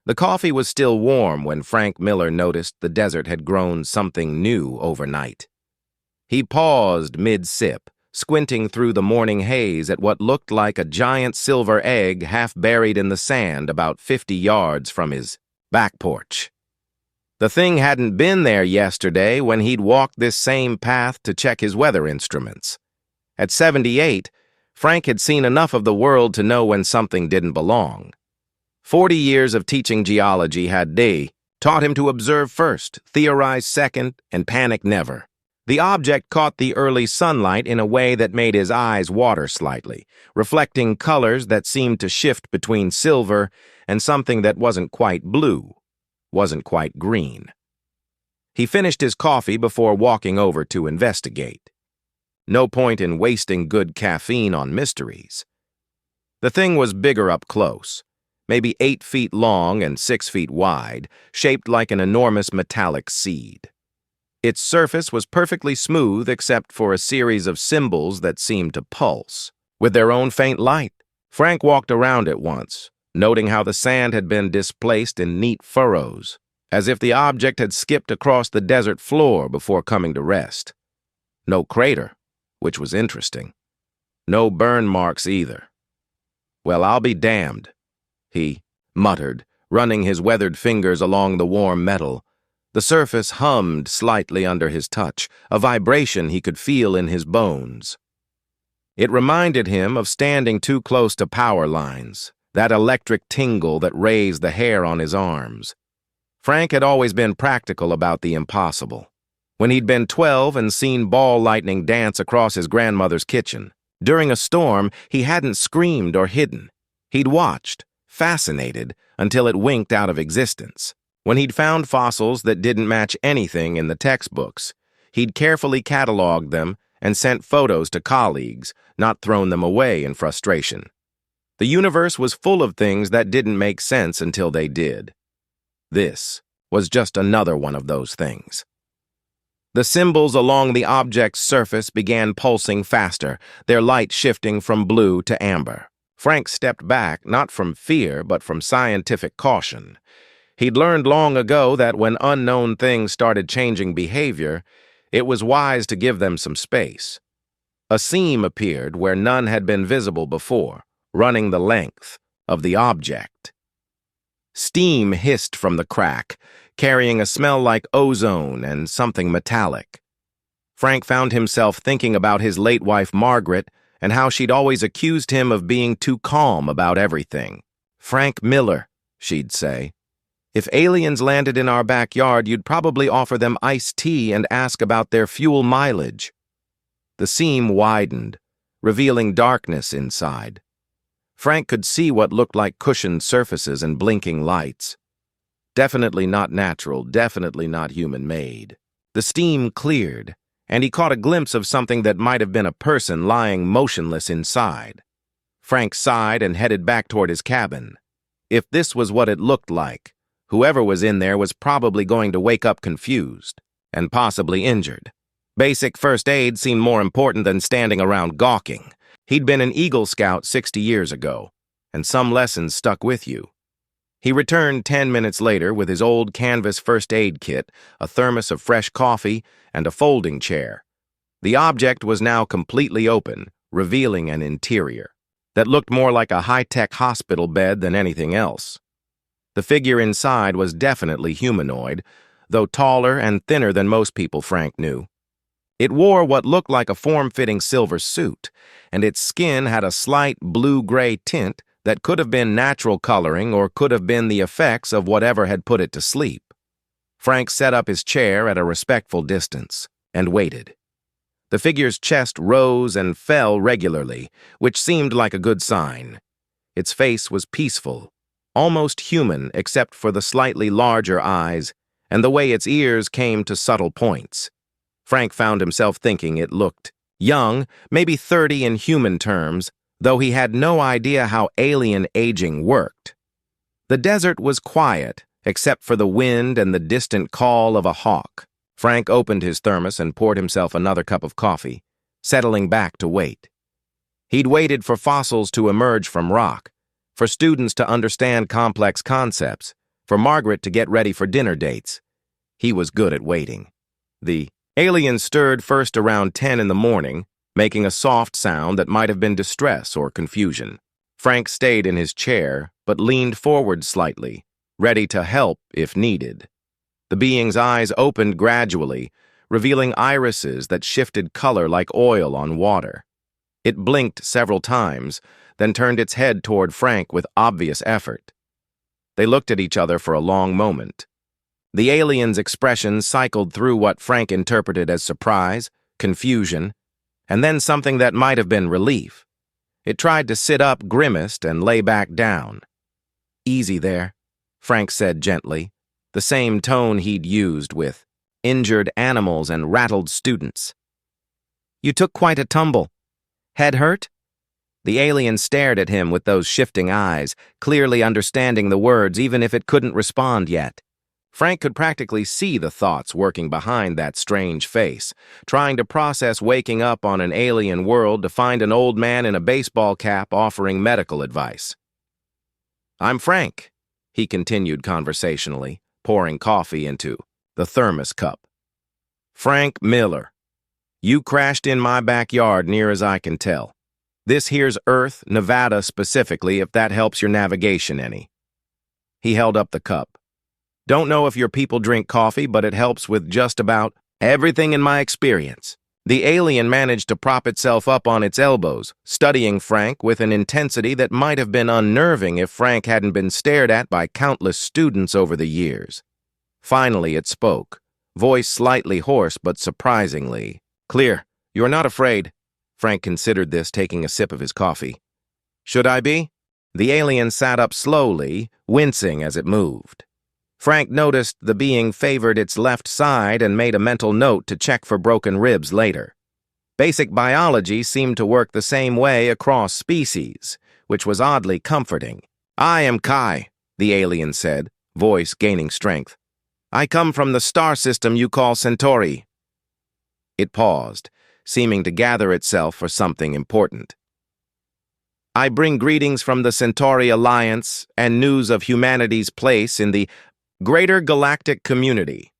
The coffee was still warm when Frank Miller noticed the desert had grown something new overnight. He paused mid-sip, squinting through the morning haze at what looked like a giant silver egg half buried in the sand about 50 yards from his back porch. The thing hadn't been there yesterday when he'd walked this same path to check his weather instruments. At 78, Frank had seen enough of the world to know when something didn't belong. 40 years of teaching geology had taught him to observe first, theorize second, and panic never. The object caught the early sunlight in a way that made his eyes water slightly, reflecting colors that seemed to shift between silver and something that wasn't quite blue, wasn't quite green. He finished his coffee before walking over to investigate. No point in wasting good caffeine on mysteries. The thing was bigger up close, maybe 8 feet long and 6 feet wide, shaped like an enormous metallic seed. Its surface was perfectly smooth except for a series of symbols that seemed to pulse, with their own faint light. Frank walked around it once, noting how the sand had been displaced in neat furrows, as if the object had skipped across the desert floor before coming to rest. No crater, which was interesting. No burn marks either. "Well, I'll be damned," he muttered, running his weathered fingers along the warm metal. The surface hummed slightly under his touch, a vibration he could feel in his bones. It reminded him of standing too close to power lines, that electric tingle that raised the hair on his arms. Frank had always been practical about the impossible. When he'd been 12 and seen ball lightning dance across his grandmother's kitchen, during a storm, he hadn't screamed or hidden. He'd watched, fascinated, until it winked out of existence. When he'd found fossils that didn't match anything in the textbooks, he'd carefully cataloged them and sent photos to colleagues, not thrown them away in frustration. The universe was full of things that didn't make sense until they did. This was just another one of those things. The symbols along the object's surface began pulsing faster, their light shifting from blue to amber. Frank stepped back, not from fear, but from scientific caution. He'd learned long ago that when unknown things started changing behavior, it was wise to give them some space. A seam appeared where none had been visible before, running the length of the object. Steam hissed from the crack, carrying a smell like ozone and something metallic. Frank found himself thinking about his late wife Margaret and how she'd always accused him of being too calm about everything. "Frank Miller," she'd say. "If aliens landed in our backyard, you'd probably offer them iced tea and ask about their fuel mileage." The seam widened, revealing darkness inside. Frank could see what looked like cushioned surfaces and blinking lights. Definitely not natural, definitely not human-made. The steam cleared, and he caught a glimpse of something that might have been a person lying motionless inside. Frank sighed and headed back toward his cabin. If this was what it looked like, whoever was in there was probably going to wake up confused, and possibly injured. Basic first aid seemed more important than standing around gawking. He'd been an Eagle Scout 60 years ago, and some lessons stuck with you. He returned 10 minutes later with his old canvas first aid kit, a thermos of fresh coffee, and a folding chair. The object was now completely open, revealing an interior that looked more like a high-tech hospital bed than anything else. The figure inside was definitely humanoid, though taller and thinner than most people Frank knew. It wore what looked like a form-fitting silver suit, and its skin had a slight blue-gray tint that could have been natural coloring or could have been the effects of whatever had put it to sleep. Frank set up his chair at a respectful distance and waited. The figure's chest rose and fell regularly, which seemed like a good sign. Its face was peaceful, almost human except for the slightly larger eyes and the way its ears came to subtle points. Frank found himself thinking it looked young, maybe 30 in human terms, though he had no idea how alien aging worked. The desert was quiet, except for the wind and the distant call of a hawk. Frank opened his thermos and poured himself another cup of coffee, settling back to wait. He'd waited for fossils to emerge from rock, for students to understand complex concepts, for Margaret to get ready for dinner dates. He was good at waiting. The alien stirred first around 10 in the morning, making a soft sound that might have been distress or confusion. Frank stayed in his chair, but leaned forward slightly, ready to help if needed. The being's eyes opened gradually, revealing irises that shifted color like oil on water. It blinked several times, then turned its head toward Frank with obvious effort. They looked at each other for a long moment. The alien's expression cycled through what Frank interpreted as surprise, confusion, and then something that might have been relief. It tried to sit up, grimaced, and lay back down. "Easy there," Frank said gently, the same tone he'd used with injured animals and rattled students. "You took quite a tumble. Head hurt?" The alien stared at him with those shifting eyes, clearly understanding the words even if it couldn't respond yet. Frank could practically see the thoughts working behind that strange face, trying to process waking up on an alien world to find an old man in a baseball cap offering medical advice. "I'm Frank," he continued conversationally, pouring coffee into the thermos cup. "Frank Miller. You crashed in my backyard near as I can tell. This here's Earth, Nevada specifically, if that helps your navigation any." He held up the cup. "Don't know if your people drink coffee, but it helps with just about everything in my experience." The alien managed to prop itself up on its elbows, studying Frank with an intensity that might have been unnerving if Frank hadn't been stared at by countless students over the years. Finally it spoke, voice slightly hoarse but surprisingly clear. "You're not afraid?" Frank considered this, taking a sip of his coffee. "Should I be?" The alien sat up slowly, wincing as it moved. Frank noticed the being favored its left side and made a mental note to check for broken ribs later. Basic biology seemed to work the same way across species, which was oddly comforting. "I am Kai," the alien said, voice gaining strength. "I come from the star system you call Centauri." It paused, seeming to gather itself for something important. "I bring greetings from the Centauri Alliance and news of humanity's place in the greater galactic community."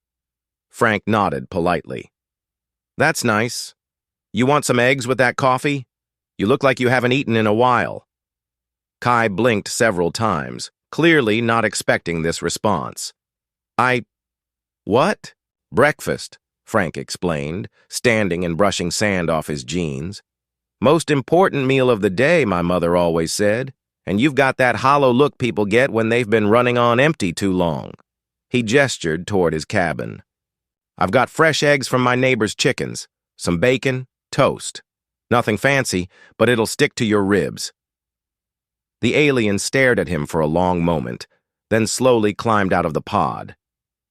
Frank nodded politely. "That's nice. You want some eggs with that coffee? You look like you haven't eaten in a while." Kai blinked several times, clearly not expecting this response. What?" "Breakfast," Frank explained, standing and brushing sand off his jeans. "Most important meal of the day, my mother always said, and you've got that hollow look people get when they've been running on empty too long." He gestured toward his cabin. "I've got fresh eggs from my neighbor's chickens, some bacon, toast. Nothing fancy, but it'll stick to your ribs." The alien stared at him for a long moment, then slowly climbed out of the pod.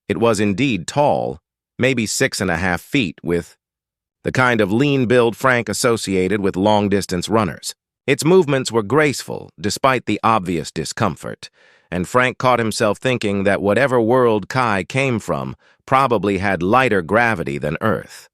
It was indeed tall, maybe 6.5 feet, with the kind of lean build Frank associated with long-distance runners. Its movements were graceful, despite the obvious discomfort, and Frank caught himself thinking that whatever world Kai came from probably had lighter gravity than Earth.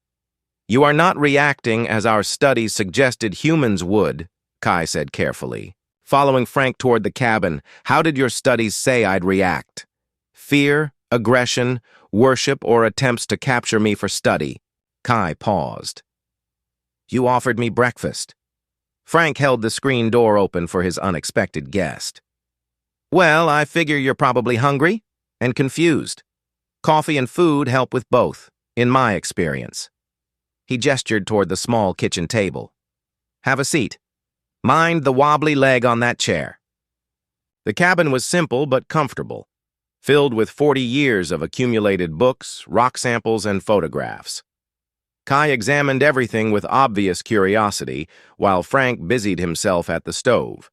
"You are not reacting as our studies suggested humans would," Kai said carefully. Following Frank toward the cabin, "How did your studies say I'd react? Fear, aggression, worship, or attempts to capture me for study?" Kai paused. "You offered me breakfast." Frank held the screen door open for his unexpected guest. "Well, I figure you're probably hungry and confused. Coffee and food help with both, in my experience." He gestured toward the small kitchen table. "Have a seat. Mind the wobbly leg on that chair." The cabin was simple but comfortable, filled with 40 years of accumulated books, rock samples, and photographs. Kai examined everything with obvious curiosity, while Frank busied himself at the stove.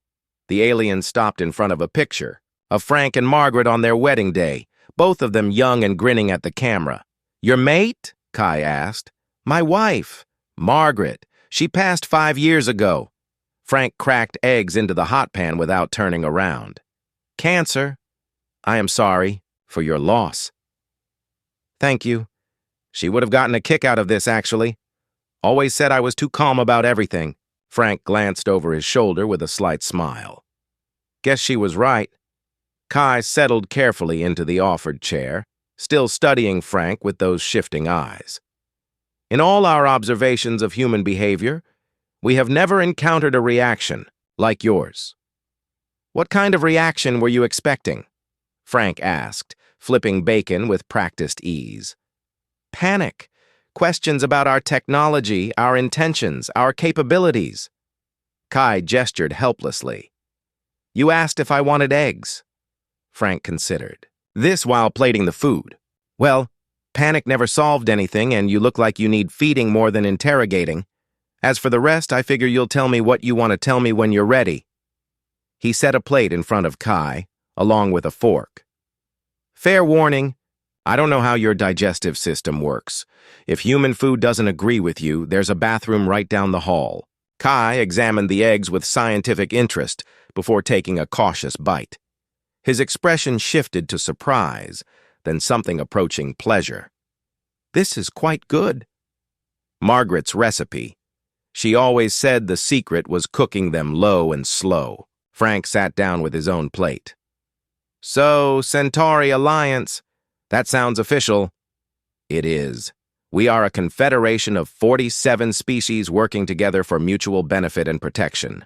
The alien stopped in front of a picture of Frank and Margaret on their wedding day, both of them young and grinning at the camera. "Your mate?" Kai asked. "My wife, Margaret. She passed 5 years ago." Frank cracked eggs into the hot pan without turning around. "Cancer. I am sorry for your loss." "Thank you. She would have gotten a kick out of this, actually. Always said I was too calm about everything." Frank glanced over his shoulder with a slight smile. "Guess she was right." Kai settled carefully into the offered chair, still studying Frank with those shifting eyes. In all our observations of human behavior, we have never encountered a reaction like yours. What kind of reaction were you expecting? Frank asked, flipping bacon with practiced ease. Panic. Questions about our technology, our intentions, our capabilities. Kai gestured helplessly. You asked if I wanted eggs. Frank considered. This while plating the food. Well, panic never solved anything, and you look like you need feeding more than interrogating. As for the rest, I figure you'll tell me what you want to tell me when you're ready. He set a plate in front of Kai, along with a fork. Fair warning, I don't know how your digestive system works. If human food doesn't agree with you, there's a bathroom right down the hall. Kai examined the eggs with scientific interest before taking a cautious bite. His expression shifted to surprise, then something approaching pleasure. This is quite good. Margaret's recipe. She always said the secret was cooking them low and slow. Frank sat down with his own plate. So, Centauri Alliance. That sounds official. It is. We are a confederation of 47 species working together for mutual benefit and protection.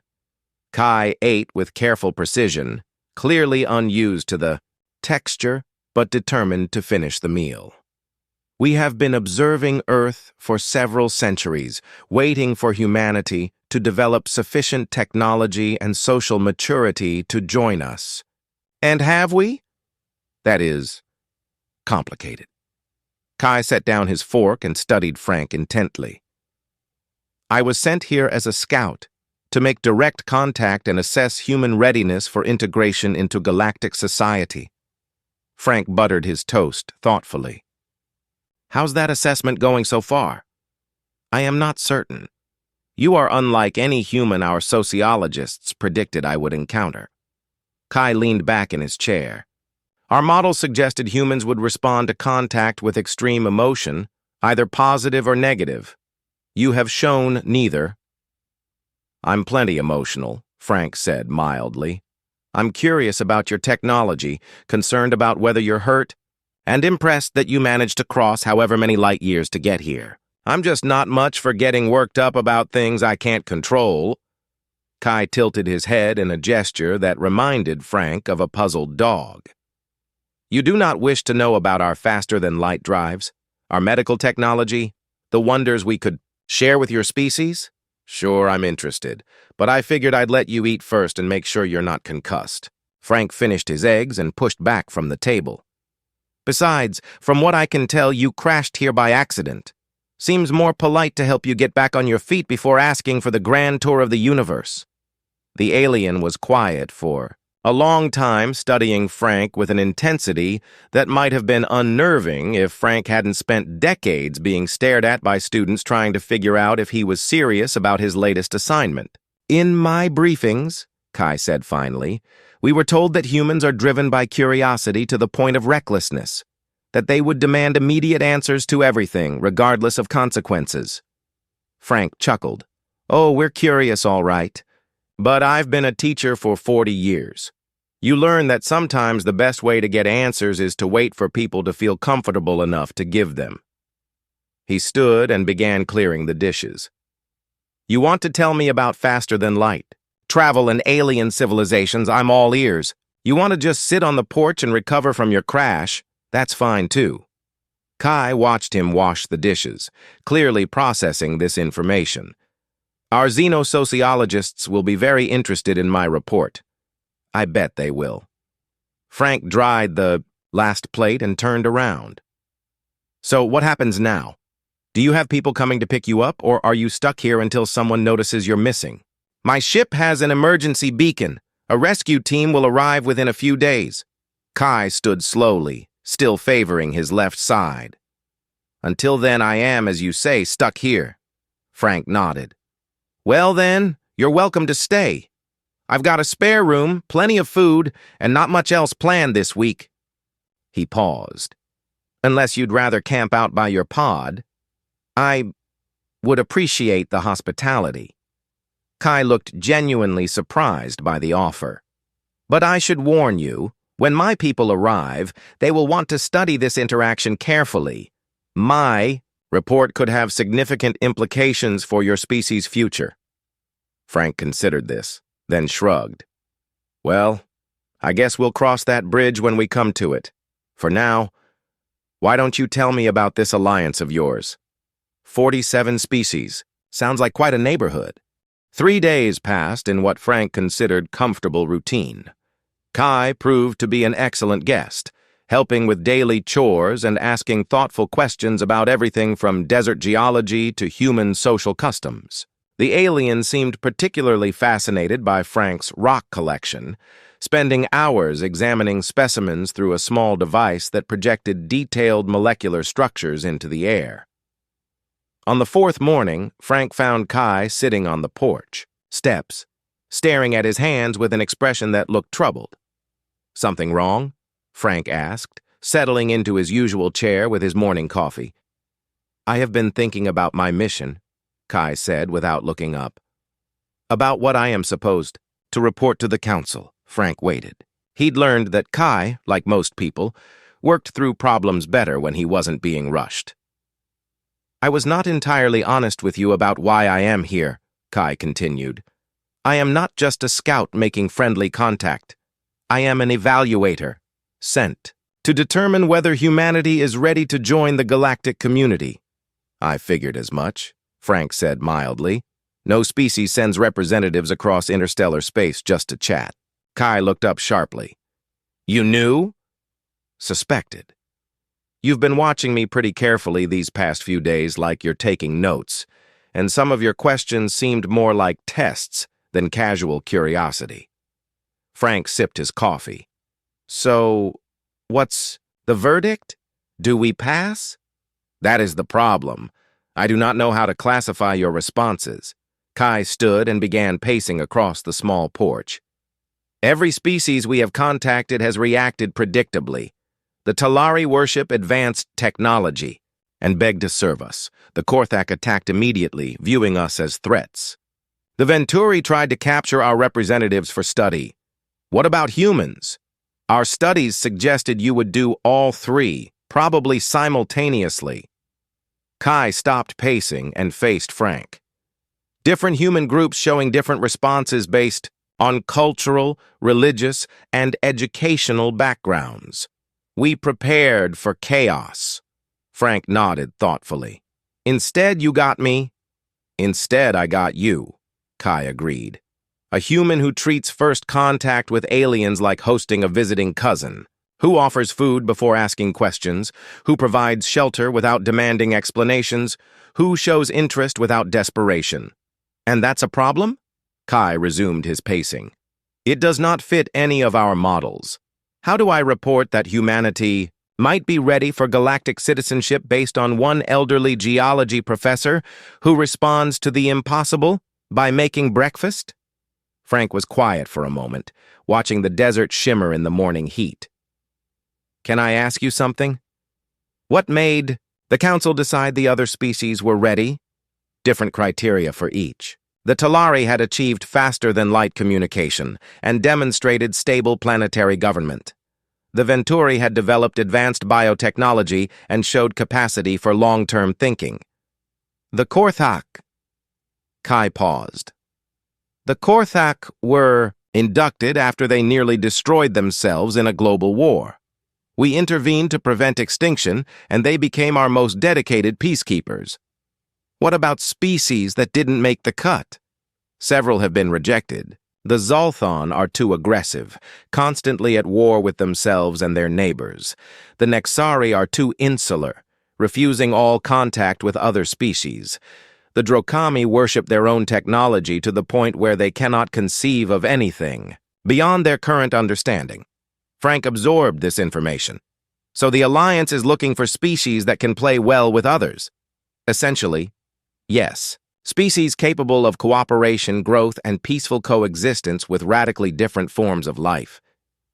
Kai ate with careful precision, clearly unused to the texture, but determined to finish the meal. We have been observing Earth for several centuries, waiting for humanity to develop sufficient technology and social maturity to join us. And have we? That is, complicated. Kai set down his fork and studied Frank intently. I was sent here as a scout to make direct contact and assess human readiness for integration into galactic society. Frank buttered his toast thoughtfully. How's that assessment going so far? I am not certain. You are unlike any human our sociologists predicted I would encounter. Kai leaned back in his chair. Our model suggested humans would respond to contact with extreme emotion, either positive or negative. You have shown neither. I'm plenty emotional, Frank said mildly. I'm curious about your technology, concerned about whether you're hurt, and impressed that you managed to cross however many light years to get here. I'm just not much for getting worked up about things I can't control. Kai tilted his head in a gesture that reminded Frank of a puzzled dog. You do not wish to know about our faster-than-light drives, our medical technology, the wonders we could share with your species? Sure, I'm interested, but I figured I'd let you eat first and make sure you're not concussed. Frank finished his eggs and pushed back from the table. Besides, from what I can tell, you crashed here by accident. Seems more polite to help you get back on your feet before asking for the grand tour of the universe. The alien was quiet for a long time, studying Frank with an intensity that might have been unnerving if Frank hadn't spent decades being stared at by students trying to figure out if he was serious about his latest assignment. In my briefings, Kai said finally, we were told that humans are driven by curiosity to the point of recklessness, that they would demand immediate answers to everything, regardless of consequences. Frank chuckled. Oh, we're curious, all right. But I've been a teacher for 40 years. You learn that sometimes the best way to get answers is to wait for people to feel comfortable enough to give them. He stood and began clearing the dishes. You want to tell me about faster than light? Travel and alien civilizations, I'm all ears. You want to just sit on the porch and recover from your crash? That's fine too. Kai watched him wash the dishes, clearly processing this information. Our xenosociologists will be very interested in my report. I bet they will. Frank dried the last plate and turned around. So what happens now? Do you have people coming to pick you up, or are you stuck here until someone notices you're missing? My ship has an emergency beacon. A rescue team will arrive within a few days. Kai stood slowly, still favoring his left side. Until then, I am, as you say, stuck here. Frank nodded. Well then, you're welcome to stay. I've got a spare room, plenty of food, and not much else planned this week. He paused. Unless you'd rather camp out by your pod, I would appreciate the hospitality. Kai looked genuinely surprised by the offer. But I should warn you, When my people arrive, they will want to study this interaction carefully. My report could have significant implications for your species' future." Frank considered this, then shrugged. "Well, I guess we'll cross that bridge when we come to it. For now, why don't you tell me about this alliance of yours? 47 species. Sounds like quite a neighborhood." 3 days passed in what Frank considered comfortable routine. Kai proved to be an excellent guest, helping with daily chores and asking thoughtful questions about everything from desert geology to human social customs. The alien seemed particularly fascinated by Frank's rock collection, spending hours examining specimens through a small device that projected detailed molecular structures into the air. On the 4th morning, Frank found Kai sitting on the porch steps, staring at his hands with an expression that looked troubled. "Something wrong?" Frank asked, settling into his usual chair with his morning coffee. "I have been thinking about my mission," Kai said without looking up. "About what I am supposed to report to the council." Frank waited. He'd learned that Kai, like most people, worked through problems better when he wasn't being rushed. "I was not entirely honest with you about why I am here," Kai continued. "I am not just a scout making friendly contact. I am an evaluator, sent to determine whether humanity is ready to join the galactic community." "I figured as much," Frank said mildly. "No species sends representatives across interstellar space just to chat." Kai looked up sharply. "You knew?" "Suspected. You've been watching me pretty carefully these past few days, like you're taking notes, and some of your questions seemed more like tests than casual curiosity." Frank sipped his coffee. "So, what's the verdict? Do we pass?" "That is the problem. I do not know how to classify your responses." Kai stood and began pacing across the small porch. "Every species we have contacted has reacted predictably. The Talari worship advanced technology and begged to serve us. The Korthak attacked immediately, viewing us as threats. The Venturi tried to capture our representatives for study. What about humans? Our studies suggested you would do all three, probably simultaneously." Kai stopped pacing and faced Frank. "Different human groups showing different responses based on cultural, religious, and educational backgrounds. We prepared for chaos." Frank nodded thoughtfully. "Instead, you got me." "Instead, I got you," Kai agreed. "A human who treats first contact with aliens like hosting a visiting cousin, who offers food before asking questions, who provides shelter without demanding explanations, who shows interest without desperation. And that's a problem?" Kai resumed his pacing. "It does not fit any of our models. How do I report that humanity might be ready for galactic citizenship based on one elderly geology professor who responds to the impossible by making breakfast?" Frank was quiet for a moment, watching the desert shimmer in the morning heat. "Can I ask you something? What made the council decide the other species were ready?" "Different criteria for each. The Talari had achieved faster-than-light communication and demonstrated stable planetary government. The Venturi had developed advanced biotechnology and showed capacity for long-term thinking. The Korthak..." Kai paused. "The Korthak were inducted after they nearly destroyed themselves in a global war. We intervened to prevent extinction, and they became our most dedicated peacekeepers. What about species that didn't make the cut? Several have been rejected. The Zolthon are too aggressive, constantly at war with themselves and their neighbors. The Nexari are too insular, refusing all contact with other species. The Drokami worship their own technology to the point where they cannot conceive of anything beyond their current understanding." Frank absorbed this information. "So the Alliance is looking for species that can play well with others?" "Essentially, yes. Species capable of cooperation, growth, and peaceful coexistence with radically different forms of life.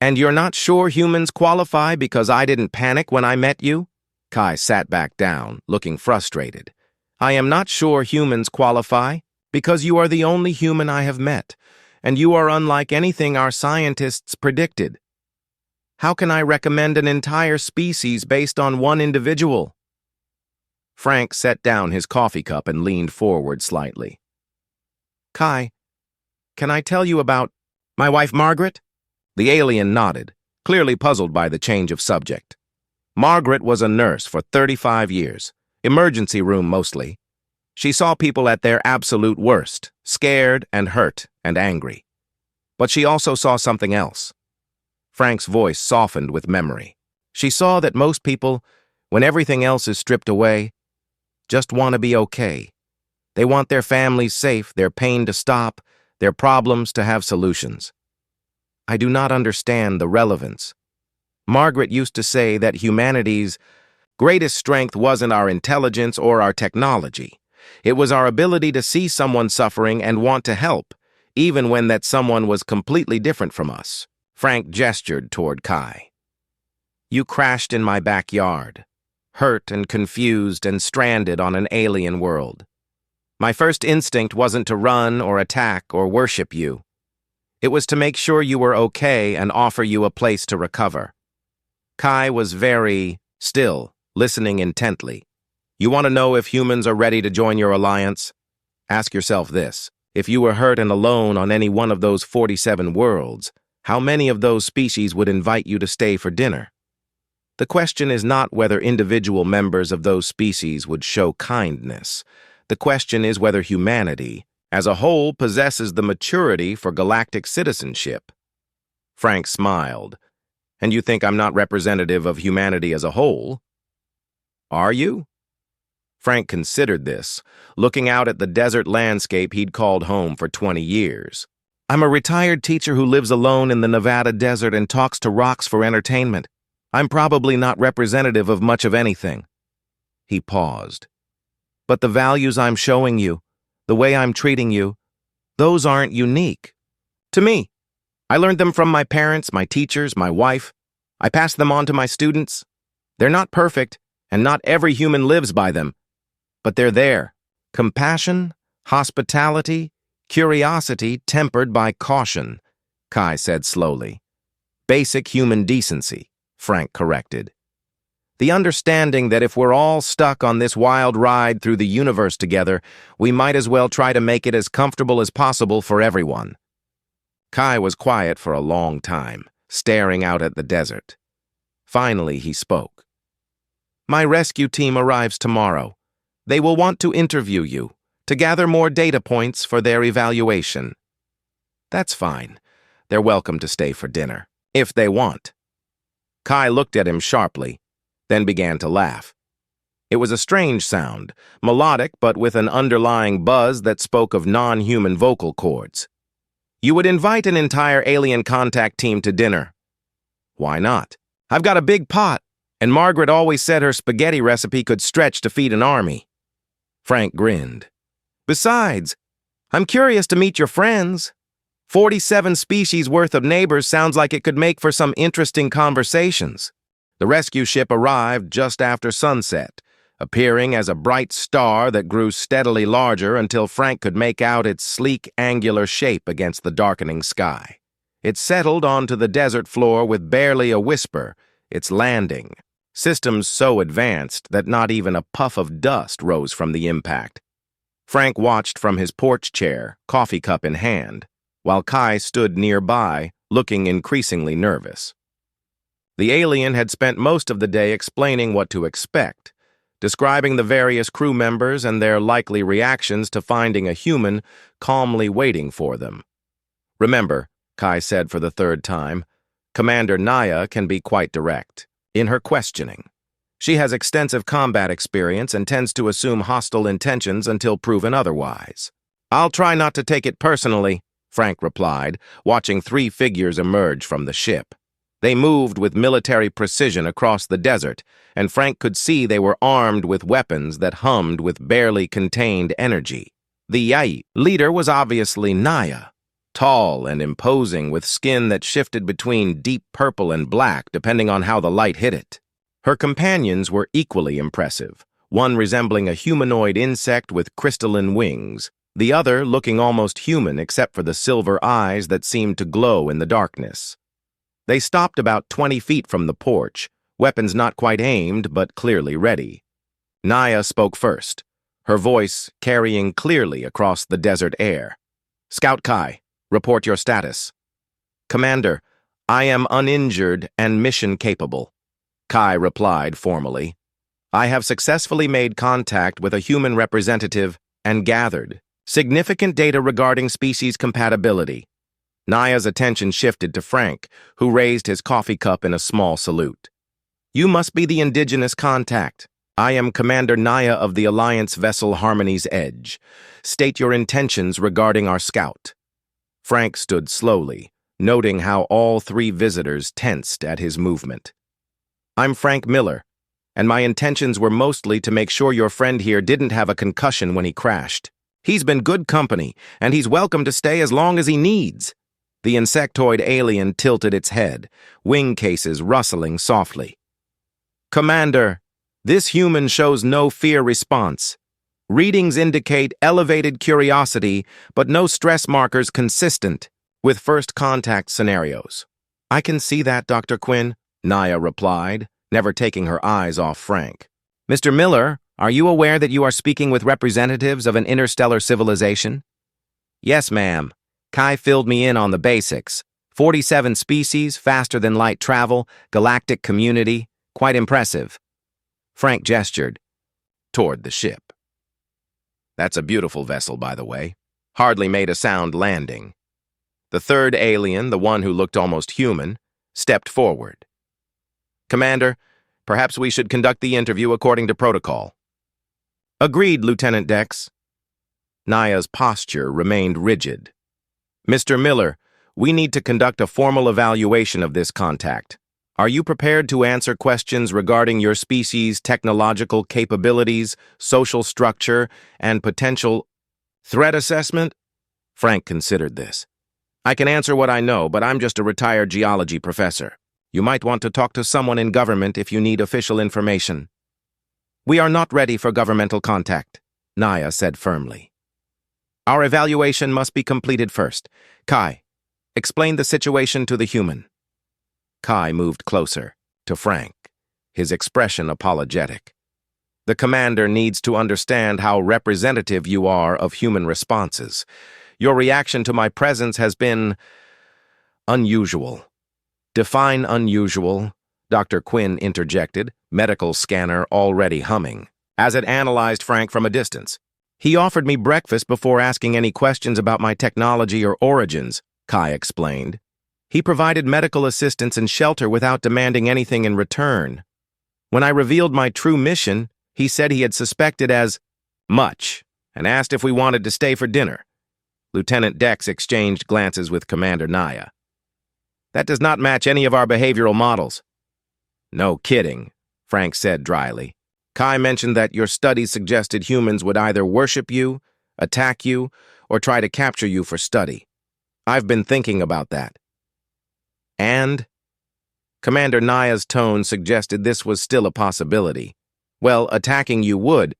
And you're not sure humans qualify because I didn't panic when I met you?" Kai sat back down, looking frustrated. "I am not sure humans qualify because you are the only human I have met, and you are unlike anything our scientists predicted." How can I recommend an entire species based on one individual? Frank set down his coffee cup and leaned forward slightly. Kai, can I tell you about my wife Margaret? The alien nodded, clearly puzzled by the change of subject. Margaret was a nurse for 35 years, emergency room mostly. She saw people at their absolute worst, scared and hurt and angry. But she also saw something else. Frank's voice softened with memory. She saw that most people, when everything else is stripped away, just want to be okay. They want their families safe, their pain to stop, their problems to have solutions. I do not understand the relevance. Margaret used to say that humanity's greatest strength wasn't our intelligence or our technology. It was our ability to see someone suffering and want to help, even when that someone was completely different from us. Frank gestured toward Kai. You crashed in my backyard, hurt and confused and stranded on an alien world. My first instinct wasn't to run or attack or worship you. It was to make sure you were okay and offer you a place to recover. Kai was very still, listening intently. You want to know if humans are ready to join your alliance? Ask yourself this. If you were hurt and alone on any one of those 47 worlds, how many of those species would invite you to stay for dinner? The question is not whether individual members of those species would show kindness. The question is whether humanity, as a whole, possesses the maturity for galactic citizenship. Frank smiled. And you think I'm not representative of humanity as a whole? Are you? Frank considered this, looking out at the desert landscape he'd called home for 20 years. I'm a retired teacher who lives alone in the Nevada desert and talks to rocks for entertainment. I'm probably not representative of much of anything. He paused. But the values I'm showing you, the way I'm treating you, those aren't unique. To me. I learned them from my parents, my teachers, my wife. I passed them on to my students. They're not perfect, and not every human lives by them. But they're there. Compassion, hospitality, curiosity tempered by caution, Kai said slowly. Basic human decency, Frank corrected. The understanding that if we're all stuck on this wild ride through the universe together, we might as well try to make it as comfortable as possible for everyone. Kai was quiet for a long time, staring out at the desert. Finally, he spoke. My rescue team arrives tomorrow. They will want to interview you, to gather more data points for their evaluation. That's fine. They're welcome to stay for dinner, if they want. Kai looked at him sharply, then began to laugh. It was a strange sound, melodic but with an underlying buzz that spoke of non-human vocal cords. You would invite an entire alien contact team to dinner. Why not? I've got a big pot, and Margaret always said her spaghetti recipe could stretch to feed an army. Frank grinned. Besides, I'm curious to meet your friends. 47 species worth of neighbors sounds like it could make for some interesting conversations. The rescue ship arrived just after sunset, appearing as a bright star that grew steadily larger until Frank could make out its sleek, angular shape against the darkening sky. It settled onto the desert floor with barely a whisper, its landing. Systems so advanced that not even a puff of dust rose from the impact. Frank watched from his porch chair, coffee cup in hand, while Kai stood nearby, looking increasingly nervous. The alien had spent most of the day explaining what to expect, describing the various crew members and their likely reactions to finding a human calmly waiting for them. Remember, Kai said for the third time, Commander Naya can be quite direct in her questioning. She has extensive combat experience and tends to assume hostile intentions until proven otherwise. I'll try not to take it personally, Frank replied, watching 3 figures emerge from the ship. They moved with military precision across the desert, and Frank could see they were armed with weapons that hummed with barely contained energy. The Yai leader was obviously Naya, tall and imposing with skin that shifted between deep purple and black depending on how the light hit it. Her companions were equally impressive, one resembling a humanoid insect with crystalline wings, the other looking almost human except for the silver eyes that seemed to glow in the darkness. They stopped about 20 feet from the porch, weapons not quite aimed but clearly ready. Naya spoke first, her voice carrying clearly across the desert air. "Scout Kai, report your status." "Commander, I am uninjured and mission capable," Kai replied formally. "I have successfully made contact with a human representative and gathered significant data regarding species compatibility." Naya's attention shifted to Frank, who raised his coffee cup in a small salute. "You must be the indigenous contact. I am Commander Naya of the Alliance vessel Harmony's Edge. State your intentions regarding our scout." Frank stood slowly, noting how all three visitors tensed at his movement. "I'm Frank Miller, and my intentions were mostly to make sure your friend here didn't have a concussion when he crashed. He's been good company, and he's welcome to stay as long as he needs." The insectoid alien tilted its head, wing cases rustling softly. "Commander, this human shows no fear response. Readings indicate elevated curiosity, but no stress markers consistent with first contact scenarios." "I can see that, Dr. Quinn," Naya replied, never taking her eyes off Frank. "Mr. Miller, are you aware that you are speaking with representatives of an interstellar civilization?" "Yes, ma'am. Kai filled me in on the basics. 47 species, faster than light travel, galactic community. Quite impressive." Frank gestured toward the ship. "That's a beautiful vessel, by the way. Hardly made a sound landing." The third alien, the one who looked almost human, stepped forward. "Commander, perhaps we should conduct the interview according to protocol." "Agreed, Lieutenant Dex." Naya's posture remained rigid. "Mr. Miller, we need to conduct a formal evaluation of this contact. Are you prepared to answer questions regarding your species' technological capabilities, social structure, and potential threat assessment?" Frank considered this. "I can answer what I know, but I'm just a retired geology professor. You might want to talk to someone in government if you need official information." "We are not ready for governmental contact," Naya said firmly. "Our evaluation must be completed first. Kai, explain the situation to the human." Kai moved closer, to Frank, his expression apologetic. "The commander needs to understand how representative you are of human responses. Your reaction to my presence has been unusual." "Define unusual," Dr. Quinn interjected, medical scanner already humming, as it analyzed Frank from a distance. "He offered me breakfast before asking any questions about my technology or origins," Kai explained. "He provided medical assistance and shelter without demanding anything in return. When I revealed my true mission, he said he had suspected as much and asked if we wanted to stay for dinner." Lieutenant Dex exchanged glances with Commander Naya. "That does not match any of our behavioral models." "No kidding," Frank said dryly. "Kai mentioned that your studies suggested humans would either worship you, attack you, or try to capture you for study. I've been thinking about that." "And?" Commander Naya's tone suggested this was still a possibility. "Well, attacking you would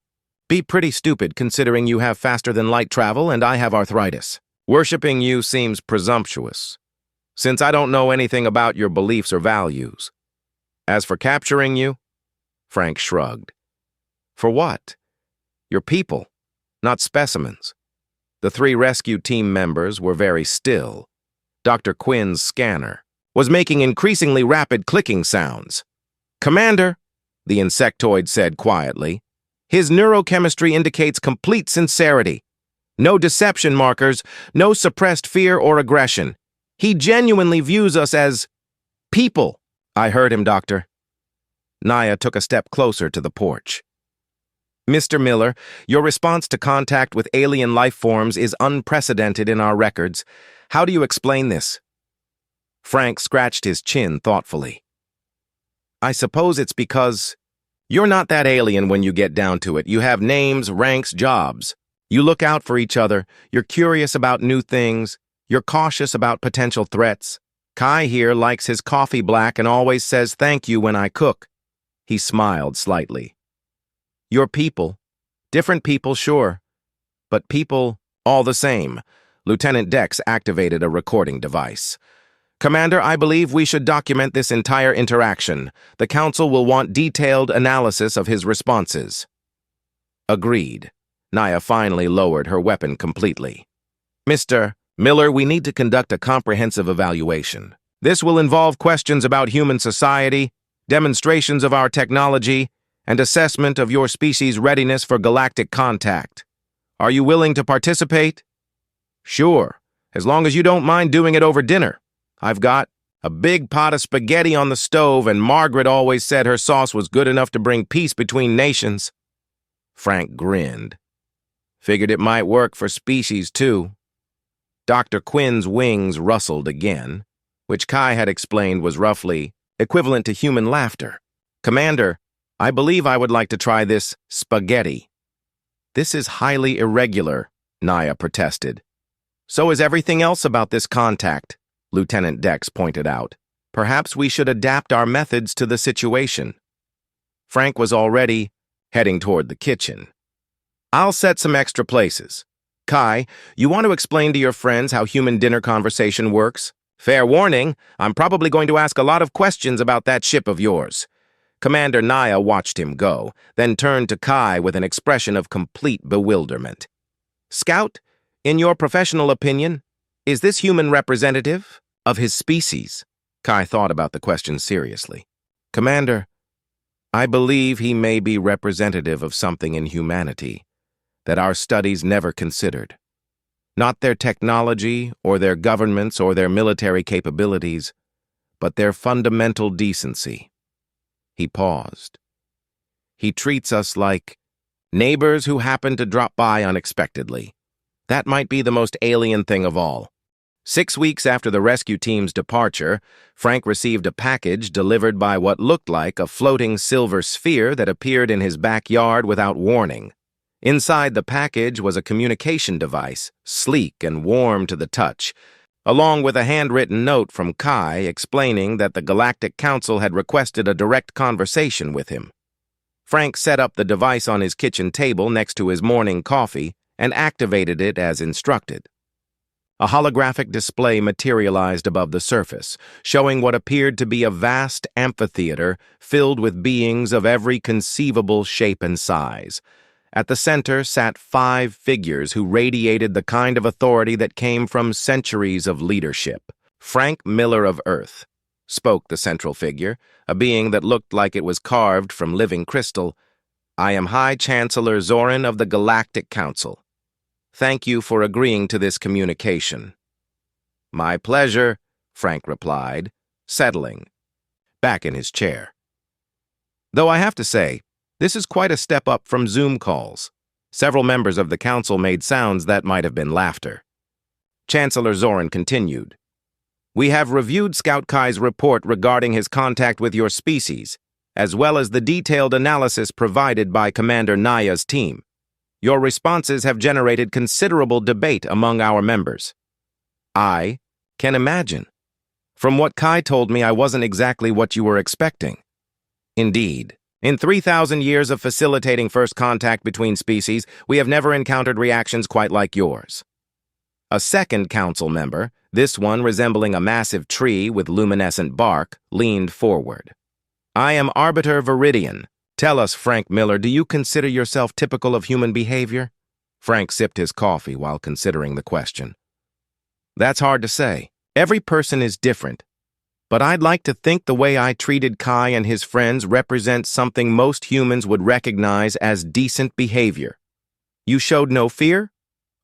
be pretty stupid considering you have faster-than-light travel and I have arthritis. Worshipping you seems presumptuous, since I don't know anything about your beliefs or values. As for capturing you," Frank shrugged. "For what? Your people, not specimens." The three rescue team members were very still. Dr. Quinn's scanner was making increasingly rapid clicking sounds. "Commander," the insectoid said quietly, "his neurochemistry indicates complete sincerity. No deception markers, no suppressed fear or aggression. He genuinely views us as people." "I heard him, Doctor." Naya took a step closer to the porch. "Mr. Miller, your response to contact with alien life forms is unprecedented in our records. How do you explain this?" Frank scratched his chin thoughtfully. "I suppose it's because you're not that alien when you get down to it. You have names, ranks, jobs. You look out for each other. You're curious about new things. You're cautious about potential threats. Kai here likes his coffee black and always says thank you when I cook." He smiled slightly. "Your people. Different people, sure. But people all the same." Lieutenant Dex activated a recording device. Commander, I believe we should document this entire interaction. The Council will want detailed analysis of his responses. Agreed. Naya finally lowered her weapon completely. Mr. Miller, we need to conduct a comprehensive evaluation. This will involve questions about human society, demonstrations of our technology, and assessment of your species' readiness for galactic contact. Are you willing to participate? Sure, as long as you don't mind doing it over dinner. I've got a big pot of spaghetti on the stove, and Margaret always said her sauce was good enough to bring peace between nations. Frank grinned. Figured it might work for species, too. Dr. Quinn's wings rustled again, which Kai had explained was roughly equivalent to human laughter. Commander, I believe I would like to try this spaghetti. This is highly irregular, Naya protested. So is everything else about this contact, Lieutenant Dex pointed out. Perhaps we should adapt our methods to the situation. Frank was already heading toward the kitchen. I'll set some extra places. Kai, you want to explain to your friends how human dinner conversation works? Fair warning, I'm probably going to ask a lot of questions about that ship of yours. Commander Naya watched him go, then turned to Kai with an expression of complete bewilderment. Scout, in your professional opinion, is this human representative of his species? Kai thought about the question seriously. Commander, I believe he may be representative of something in humanity that our studies never considered. Not their technology or their governments or their military capabilities, but their fundamental decency. He paused. He treats us like neighbors who happen to drop by unexpectedly. That might be the most alien thing of all. 6 weeks after the rescue team's departure, Frank received a package delivered by what looked like a floating silver sphere that appeared in his backyard without warning. Inside the package was a communication device, sleek and warm to the touch, along with a handwritten note from Kai explaining that the Galactic Council had requested a direct conversation with him. Frank set up the device on his kitchen table next to his morning coffee and activated it as instructed. A holographic display materialized above the surface, showing what appeared to be a vast amphitheater filled with beings of every conceivable shape and size. At the center sat 5 figures who radiated the kind of authority that came from centuries of leadership. Frank Miller of Earth, spoke the central figure, a being that looked like it was carved from living crystal. I am High Chancellor Zoran of the Galactic Council. Thank you for agreeing to this communication. My pleasure, Frank replied, settling back in his chair. Though I have to say, this is quite a step up from Zoom calls. Several members of the council made sounds that might have been laughter. Chancellor Zoran continued. We have reviewed Scout Kai's report regarding his contact with your species, as well as the detailed analysis provided by Commander Naya's team. Your responses have generated considerable debate among our members. I can imagine. From what Kai told me, I wasn't exactly what you were expecting. Indeed. In 3,000 years of facilitating first contact between species, we have never encountered reactions quite like yours. A second council member, this one resembling a massive tree with luminescent bark, leaned forward. I am Arbiter Viridian. Tell us, Frank Miller, do you consider yourself typical of human behavior? Frank sipped his coffee while considering the question. That's hard to say. Every person is different. But I'd like to think the way I treated Kai and his friends represents something most humans would recognize as decent behavior. You showed no fear?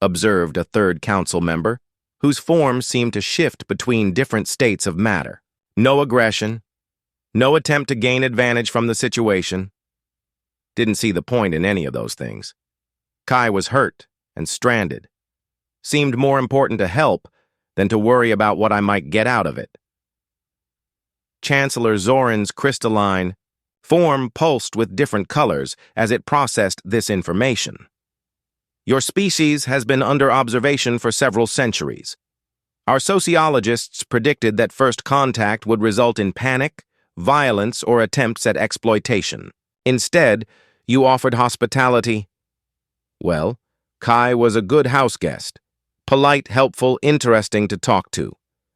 Observed a third council member, whose form seemed to shift between different states of matter. No aggression. No attempt to gain advantage from the situation. Didn't see the point in any of those things. Kai was hurt and stranded. Seemed more important to help than to worry about what I might get out of it. Chancellor Zoran's crystalline form pulsed with different colors as it processed this information. Your species has been under observation for several centuries. Our sociologists predicted that first contact would result in panic, violence, or attempts at exploitation. Instead, you offered hospitality. Well, Kai was a good house guest. Polite, helpful, interesting to talk to.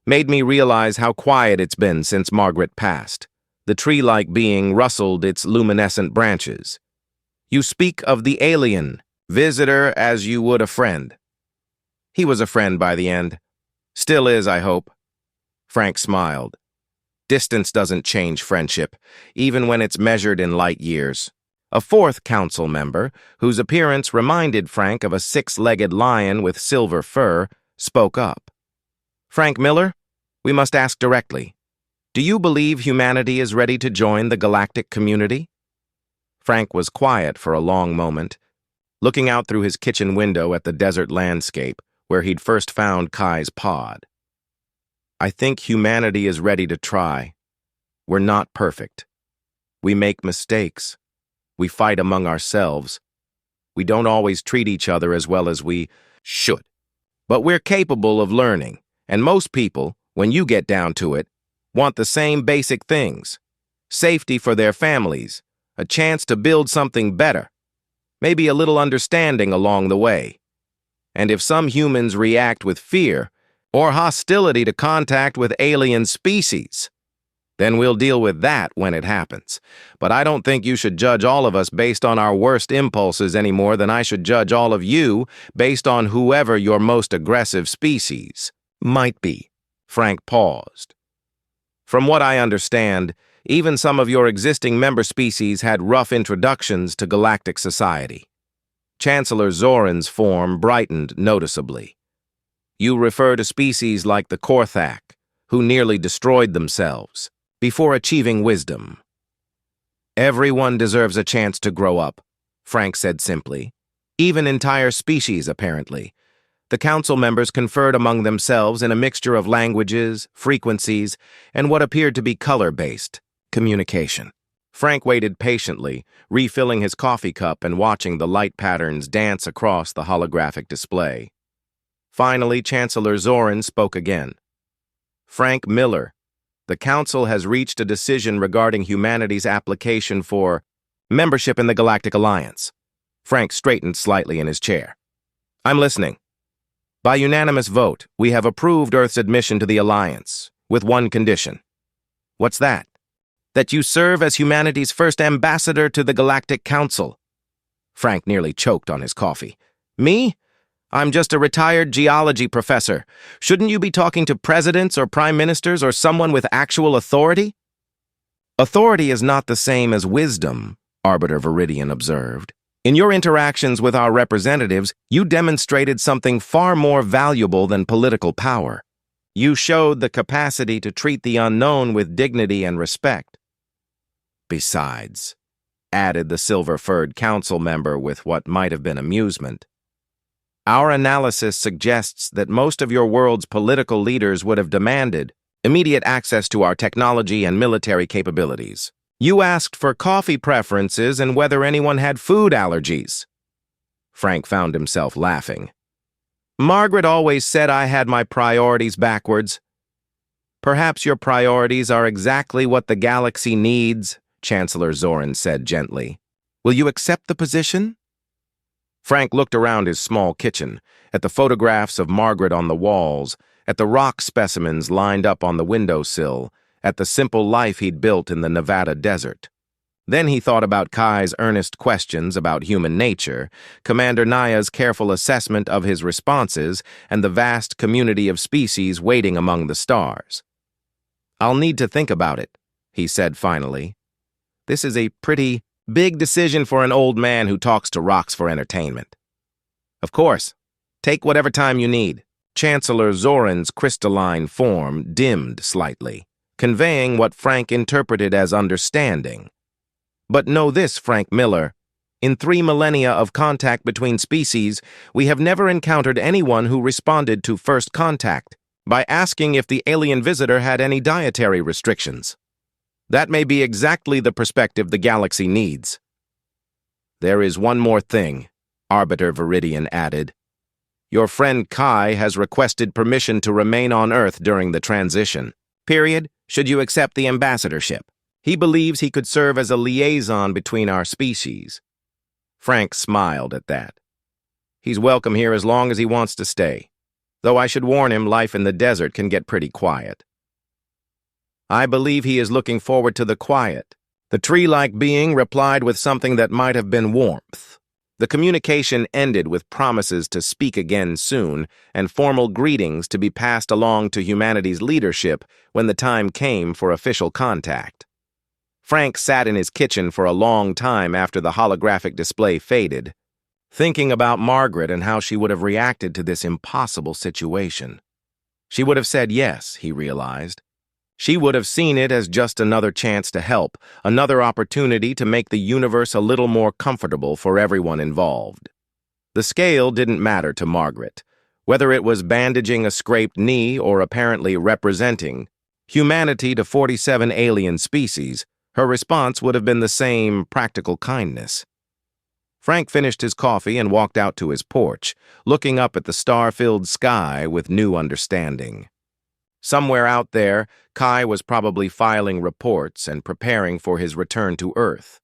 made me realize how quiet it's been since Margaret passed. The tree-like being rustled its luminescent branches. You speak of the alien visitor as you would a friend. He was a friend by the end. Still is, I hope. Frank smiled. Distance doesn't change friendship, even when it's measured in light years. A fourth council member, whose appearance reminded Frank of a six-legged lion with silver fur, spoke up. Frank Miller, we must ask directly. Do you believe humanity is ready to join the galactic community? Frank was quiet for a long moment, looking out through his kitchen window at the desert landscape where he'd first found Kai's pod. I think humanity is ready to try. We're not perfect. We make mistakes. We fight among ourselves. We don't always treat each other as well as we should. But we're capable of learning, and most people, when you get down to it, want the same basic things. Safety for their families, a chance to build something better, maybe a little understanding along the way. And if some humans react with fear or hostility to contact with alien species, then we'll deal with that when it happens. But I don't think you should judge all of us based on our worst impulses any more than I should judge all of you based on whoever your most aggressive species might be. Frank paused. From what I understand, even some of your existing member species had rough introductions to galactic society. Chancellor Zoran's form brightened noticeably. You refer to species like the Korthak, who nearly destroyed themselves before achieving wisdom. Everyone deserves a chance to grow up, Frank said simply. Even entire species, apparently. The council members conferred among themselves in a mixture of languages, frequencies, and what appeared to be color-based communication. Frank waited patiently, refilling his coffee cup and watching the light patterns dance across the holographic display. Finally, Chancellor Zoran spoke again. Frank Miller, the Council has reached a decision regarding humanity's application for membership in the Galactic Alliance. Frank straightened slightly in his chair. I'm listening. By unanimous vote, we have approved Earth's admission to the Alliance, with one condition. What's that? That you serve as humanity's first ambassador to the Galactic Council. Frank nearly choked on his coffee. Me? I'm just a retired geology professor. Shouldn't you be talking to presidents or prime ministers or someone with actual authority? Authority is not the same as wisdom, Arbiter Viridian observed. In your interactions with our representatives, you demonstrated something far more valuable than political power. You showed the capacity to treat the unknown with dignity and respect. Besides, added the silver-furred council member with what might have been amusement, our analysis suggests that most of your world's political leaders would have demanded immediate access to our technology and military capabilities. You asked for coffee preferences and whether anyone had food allergies. Frank found himself laughing. Margaret always said I had my priorities backwards. Perhaps your priorities are exactly what the galaxy needs, Chancellor Zoran said gently. Will you accept the position? Frank looked around his small kitchen, at the photographs of Margaret on the walls, at the rock specimens lined up on the windowsill, at the simple life he'd built in the Nevada desert. Then he thought about Kai's earnest questions about human nature, Commander Naya's careful assessment of his responses, and the vast community of species waiting among the stars. I'll need to think about it, he said finally. This is a pretty big decision for an old man who talks to rocks for entertainment. Of course, take whatever time you need. Chancellor Zoran's crystalline form dimmed slightly, conveying what Frank interpreted as understanding. But know this, Frank Miller. In 3 millennia of contact between species, we have never encountered anyone who responded to first contact by asking if the alien visitor had any dietary restrictions. That may be exactly the perspective the galaxy needs. There is one more thing, Arbiter Viridian added. Your friend Kai has requested permission to remain on Earth during the transition. Period, should you accept the ambassadorship. He believes he could serve as a liaison between our species. Frank smiled at that. He's welcome here as long as he wants to stay. though I should warn him life in the desert can get pretty quiet. I believe he is looking forward to the quiet. The tree-like being replied with something that might have been warmth. The communication ended with promises to speak again soon and formal greetings to be passed along to humanity's leadership when the time came for official contact. Frank sat in his kitchen for a long time after the holographic display faded, thinking about Margaret and how she would have reacted to this impossible situation. She would have said yes, he realized. She would have seen it as just another chance to help, another opportunity to make the universe a little more comfortable for everyone involved. The scale didn't matter to Margaret. Whether it was bandaging a scraped knee or apparently representing humanity to 47 alien species, her response would have been the same practical kindness. Frank finished his coffee and walked out to his porch, looking up at the star-filled sky with new understanding. Somewhere out there, Kai was probably filing reports and preparing for his return to Earth.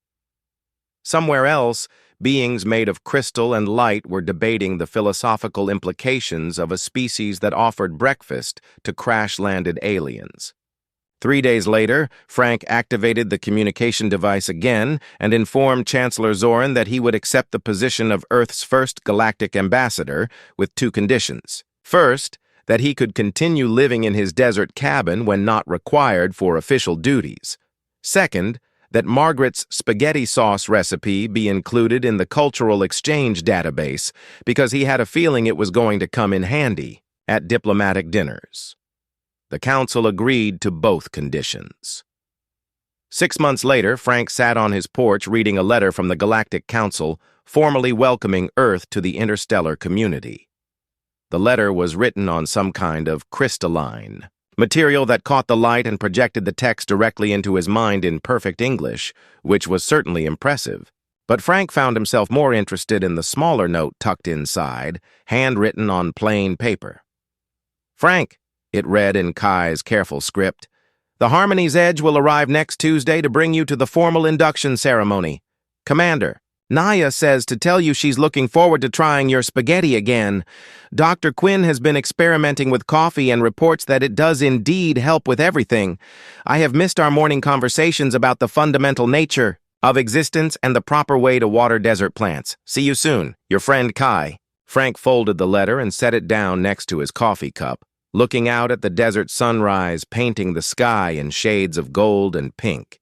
Somewhere else, beings made of crystal and light were debating the philosophical implications of a species that offered breakfast to crash-landed aliens. 3 days later, Frank activated the communication device again and informed Chancellor Zorin that he would accept the position of Earth's first galactic ambassador with 2 conditions. First, that he could continue living in his desert cabin when not required for official duties. Second, that Margaret's spaghetti sauce recipe be included in the cultural exchange database because he had a feeling it was going to come in handy at diplomatic dinners. The council agreed to both conditions. 6 months later, Frank sat on his porch reading a letter from the Galactic Council formally welcoming Earth to the interstellar community. The letter was written on some kind of crystalline material that caught the light and projected the text directly into his mind in perfect English, which was certainly impressive. But Frank found himself more interested in the smaller note tucked inside, handwritten on plain paper. "Frank," it read in Kai's careful script, "the Harmony's Edge will arrive next Tuesday to bring you to the formal induction ceremony. Commander, Naya says to tell you she's looking forward to trying your spaghetti again. Dr. Quinn has been experimenting with coffee and reports that it does indeed help with everything. I have missed our morning conversations about the fundamental nature of existence and the proper way to water desert plants. See you soon, your friend Kai." Frank folded the letter and set it down next to his coffee cup, looking out at the desert sunrise painting the sky in shades of gold and pink.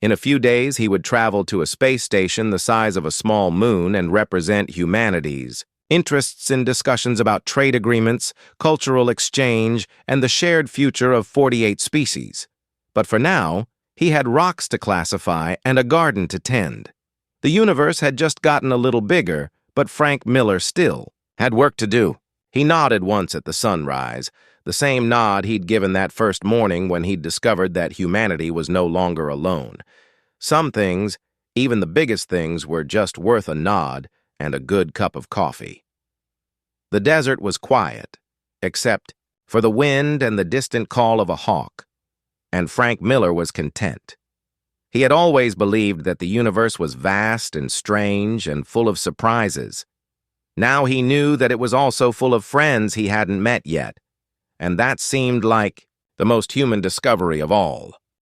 In a few days, he would travel to a space station the size of a small moon and represent humanity's interests in discussions about trade agreements, cultural exchange, and the shared future of 48 species. But for now, he had rocks to classify and a garden to tend. The universe had just gotten a little bigger, but Frank Miller still had work to do. He nodded once at the sunrise, the same nod he'd given that first morning when he'd discovered that humanity was no longer alone. Some things, even the biggest things, were just worth a nod and a good cup of coffee. The desert was quiet, except for the wind and the distant call of a hawk, and Frank Miller was content. He had always believed that the universe was vast and strange and full of surprises. Now he knew that it was also full of friends he hadn't met yet, and that seemed like the most human discovery of all.